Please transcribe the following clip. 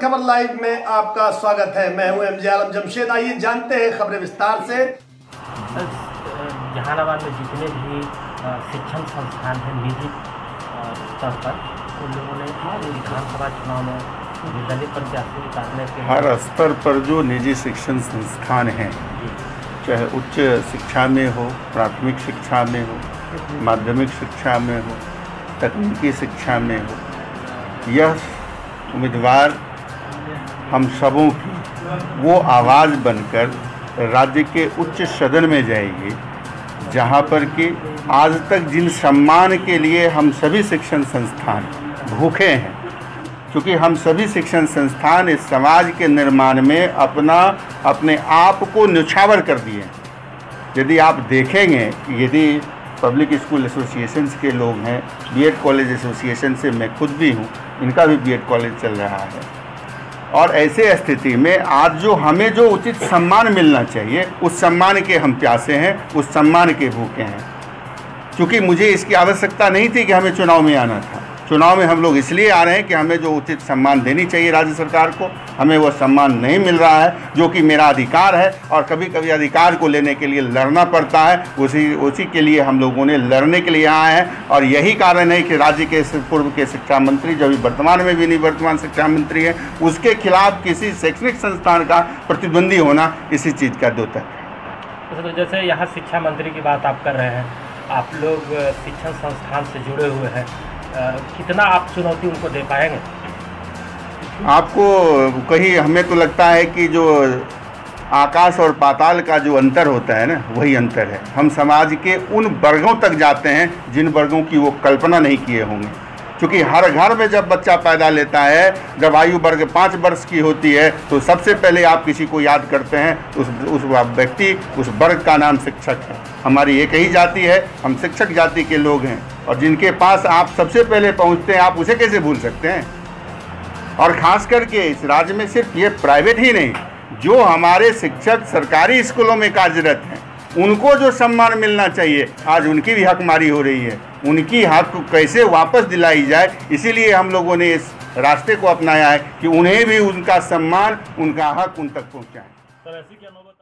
खबर लाइव में आपका स्वागत है। मैं हूं एमजे आलम जमशेद। आइए जानते हैं खबरें विस्तार से। जहानाबाद में जितने भी शिक्षण संस्थान हैं निजी स्तर पर, उन लोगों ने विधानसभा चुनाव में निर्दलीय प्रत्याशी उतारने के हर स्तर पर जो निजी शिक्षण संस्थान हैं, चाहे उच्च शिक्षा में हो, प्राथमिक शिक्षा में हो, माध्यमिक शिक्षा में हो, तकनीकी शिक्षा में हो, यह उम्मीदवार हम सबों की वो आवाज़ बनकर राज्य के उच्च सदन में जाएगी, जहाँ पर कि आज तक जिन सम्मान के लिए हम सभी शिक्षण संस्थान भूखे हैं, क्योंकि हम सभी शिक्षण संस्थान इस समाज के निर्माण में अपने आप को न्यौछावर कर दिए हैं। यदि आप देखेंगे, यदि पब्लिक स्कूल एसोसिएशन के लोग हैं, बीएड कॉलेज एसोसिएशन से मैं खुद भी हूँ, इनका भी बीएड कॉलेज चल रहा है, और ऐसे स्थिति में आज जो हमें जो उचित सम्मान मिलना चाहिए, उस सम्मान के हम प्यासे हैं, उस सम्मान के भूखे हैं। क्योंकि मुझे इसकी आवश्यकता नहीं थी कि हमें चुनाव में आना था। चुनाव में हम लोग इसलिए आ रहे हैं कि हमें जो उचित सम्मान देनी चाहिए राज्य सरकार को, हमें वो सम्मान नहीं मिल रहा है, जो कि मेरा अधिकार है। और कभी कभी अधिकार को लेने के लिए लड़ना पड़ता है, उसी के लिए हम लोगों ने लड़ने के लिए आए हैं। और यही कारण है कि राज्य के पूर्व के शिक्षा मंत्री, जो वर्तमान में भी निवर्तमान शिक्षा मंत्री है, उसके खिलाफ किसी शैक्षणिक संस्थान का प्रतिद्वंदी होना इसी चीज़ का द्योतक है। तो जैसे यहाँ शिक्षा मंत्री की बात आप कर रहे हैं, आप लोग शिक्षण संस्थान से जुड़े हुए हैं, कितना आप चुनौती उनको दे पाएंगे? आपको कहीं हमें तो लगता है कि जो आकाश और पाताल का जो अंतर होता है ना, वही अंतर है। हम समाज के उन वर्गों तक जाते हैं जिन वर्गों की वो कल्पना नहीं किए होंगे। क्योंकि हर घर में जब बच्चा पैदा लेता है, जब आयु वर्ग 5 वर्ष की होती है, तो सबसे पहले आप किसी को याद करते हैं, उस व्यक्ति, उस वर्ग का नाम शिक्षक है। हमारी एक ही जाति है, हम शिक्षक जाति के लोग हैं, और जिनके पास आप सबसे पहले पहुंचते हैं, आप उसे कैसे भूल सकते हैं? और ख़ास करके इस राज्य में सिर्फ ये प्राइवेट ही नहीं, जो हमारे शिक्षक सरकारी स्कूलों में कार्यरत हैं, उनको जो सम्मान मिलना चाहिए, आज उनकी भी हकमारी हो रही है। उनकी हक कैसे वापस दिलाई जाए, इसीलिए हम लोगों ने इस रास्ते को अपनाया है कि उन्हें भी उनका सम्मान, उनका हक उन तक पहुँचाएं।